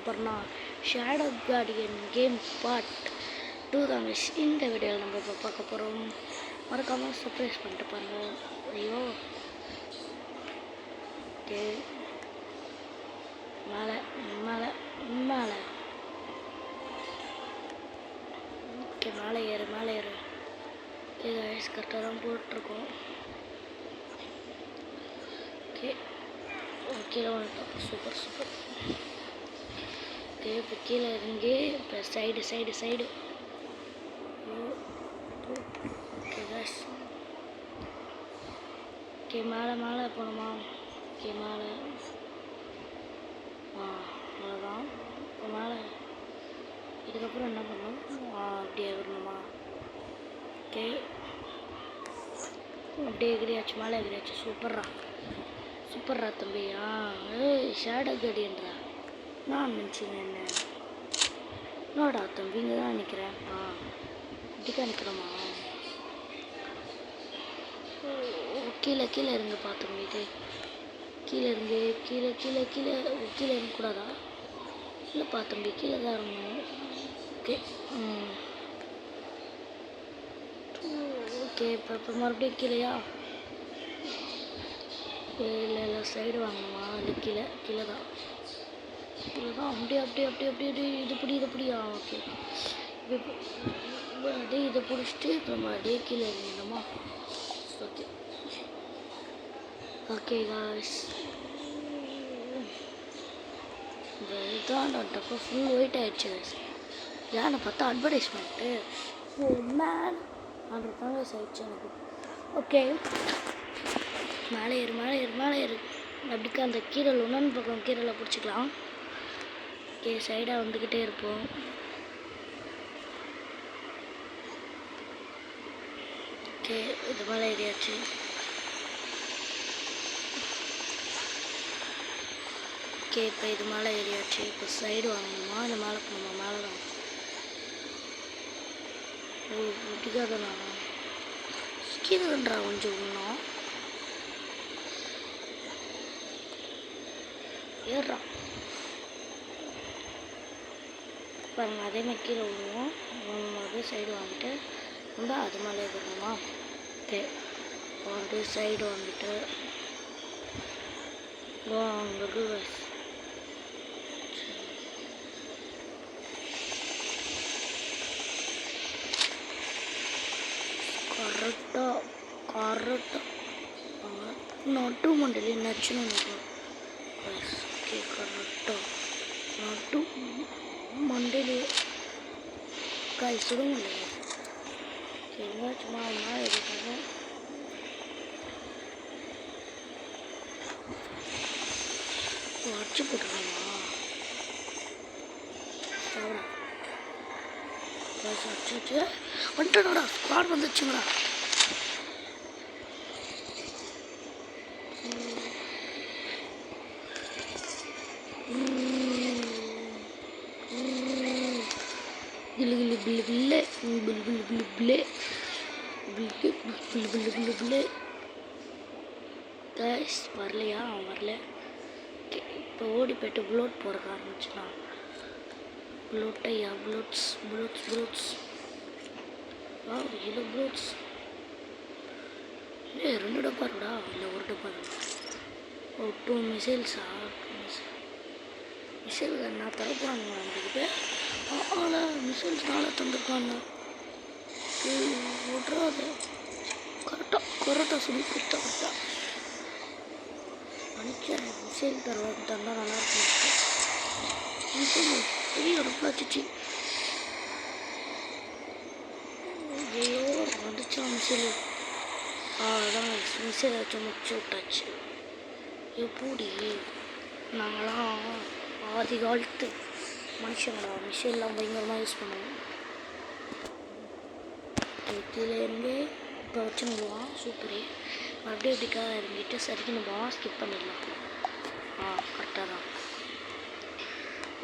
போகிறோம்னா shadow Guardian game part 2 தாங்க இந்த வீடியோவில் நம்ம இப்போ பார்க்க போகிறோம். மறக்காமல் சர்ப்ரைஸ் பண்ணிட்டு பாருங்கள். ஐயோ ஓகே மேலே மேலே மேலே ஓகே மேலே ஏறு ஓகே கைஸ் கரெக்டாக தான் போட்டிருக்கோம். ஓகே கீழே வந்துட்டோம். சூப்பர் ஓகே இப்போ கீழே இறங்கி இப்போ சைடு ஓகே கைஸ் ஓகே மேலே போகணுமா? ஓகே மேலே அவ்வளோதான். இப்போ மேலே இதுக்கப்புறம் என்ன பண்ணணும்? அப்படியே வரணுமா? ஓகே அப்படியே மேலே எகிரியாச்சு. சூப்பர்ரா தம்பி. ஷேடோ கார்டியன்ரா. நான் நினச்சிங்க என்னடா தம்பி இங்கே தான் நிற்கிறேன். இப்படிக்கா நிற்கிறோமா? கீழே இருங்கப்பா தம்பி. இது கீழே இருந்து கீழே இருக்கக்கூடாதா? இல்லைப்பா தம்பி கீழே தான் இருந்தோம். ஓகே இப்போ மறுபடியும் கீழேயா? இல்லை சைடு வாங்கணுமா? இல்லை கீழே தான் அப்படியே இது பிடியா? ஓகே அப்படியே இதை பிடிச்சிட்டு இப்போ நம்ம அப்படியே கீழே இறங்கிடணுமா? ஓகே காய்ஸ் இந்த இதுதான் வந்துட்டப்போ ஃபுல் ஒயிட் ஆகிடுச்சு காய்ஸ். ஏன்னு பார்த்தா அட்வர்டைஸ்மெண்ட்டு மேன் அப்படின்றாங்க ஆயிடுச்சு எனக்கு. ஓகே மேலே ஏறு அப்படிக்கா அந்த கீரல் ஒன்று பக்கம் கீரலை பிடிச்சிக்கலாம். ஓகே சைடாக வந்துக்கிட்டே இருப்போம். ஓகே இது மேலே ஏறியாச்சு. ஓகே இப்போ இது மேலே ஏறியாச்சு. இப்போ சைடு வாங்கணுமா? இந்த மேலே போகணுமா? மேலே தான். இப்படிக்காக நான் கீழேன்றா கொஞ்சம் இன்னும் ஏறுறான் பாருங்க. அதேமாதிரி கீழே விடுவோம். அப்படியே சைடு வாங்கிட்டு வந்து அது மேலே ஏறணுமா? ஓகே அப்படியே சைடு வாங்கிட்டு கரெக்டாக நட்டு மண்டலி நச்சுன்னு நினைக்கிறோம். ஓகே கரெக்டாக நட்டு மண்டலி காய் சுட முடியல. சரிங்களா சும்மா மேலே எடுக்காங்க. அடிச்சு போட்டுருக்கோமா? அடிச்சு வந்துட்டோடா. ஸ்குவாட் வந்துச்சுங்களா? வரலையா? வரல. இப்போ ஓடி போய்ட்டு ப்ளோட் போகிறக்க ஆரம்பிச்சுக்கலாம். ப்ளோட்டையா? ப்ளோட்ஸ் இவ்வளோ ப்ளோட்ஸ் இல்லை 2 டப்பா இருக்குடா. இல்லை 1 டப்பா இருக்கு. 2 மிசைல்ஸா? மிசைல் நான் தரப்போறாங்க நம்மக்கிட்ட. மிசைல்ஸ்னால தந்துருக்காங்க. விட்றாத கரெக்டாக சொல்லி கரெக்டாக நினைக்கிறேன். மிசைல் தந்தால் நல்லாயிருக்கும். பெரிய அடுப்பில் வச்சுச்சு. ஐயோ வந்துச்சா மிசைல்? அதான் மிசைலை வச்சு முடிச்சு விட்டாச்சு. எப்படி நாங்களாம் ஆதி காலத்து மனுஷங்களா மிஷின்லாம் பயங்கரமாக யூஸ் பண்ணுவோம். கீழேருந்து இப்போ வச்சுருவோம். சூப்பரே அப்படியே இப்படிக்காக இறங்கிட்டு சரிக்குன்னு ஸ்கிப் பண்ணிடலாம். கரெக்டாக தான்.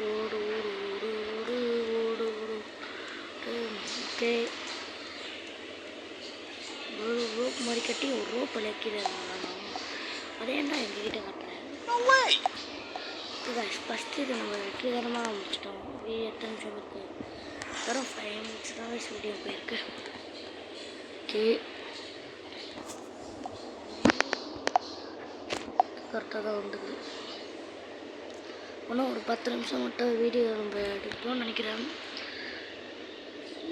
ஓடு ஓகே ரோப் மாதிரி கட்டி ஒரு ரோப் விளக்கிடுறாங்க. அதே ஏன்டா எங்ககிட்ட காட்டுறேன்? ஃபஸ்ட்டு இது நம்ம வெற்றிகரமாக முடிச்சிட்டோம். எத்தனை நிமிஷம் இருக்கு? வெறும் 5 மினிட்ஸ் தான் வீடியோ போயிருக்கு. ஓகே, கரெக்டாக தான் வந்துடுது. இன்னும் ஒரு 10 நிமிஷம் மட்டும் வீடியோ நம்ம எடுப்போம்னு நினைக்கிறேன்.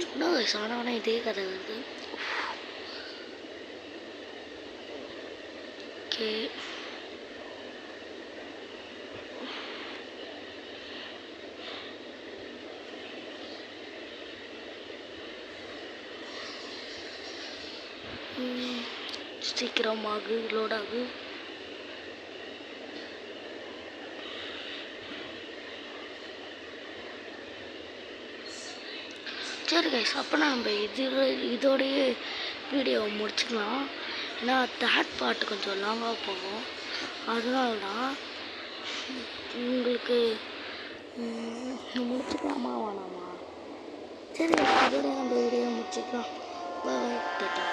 சின்ன வயசு ஆனால் இதே கதை வருது. ஓகே, சீக்கிரம் ஆகு, லோட் ஆகு. சரி கைஸ், அப்போனா நம்ம இதோடையே வீடியோவை முடிச்சுக்கலாம். ஏன்னா தேர்ட் பார்ட் கொஞ்சம் லாங்காக போகும். அதனால தான் உங்களுக்கு முடிச்சுக்கலாமா வேணாமா? சரி, இதோட நம்ம வீடியோ முடிச்சுக்கலாம். பாய், டாடா.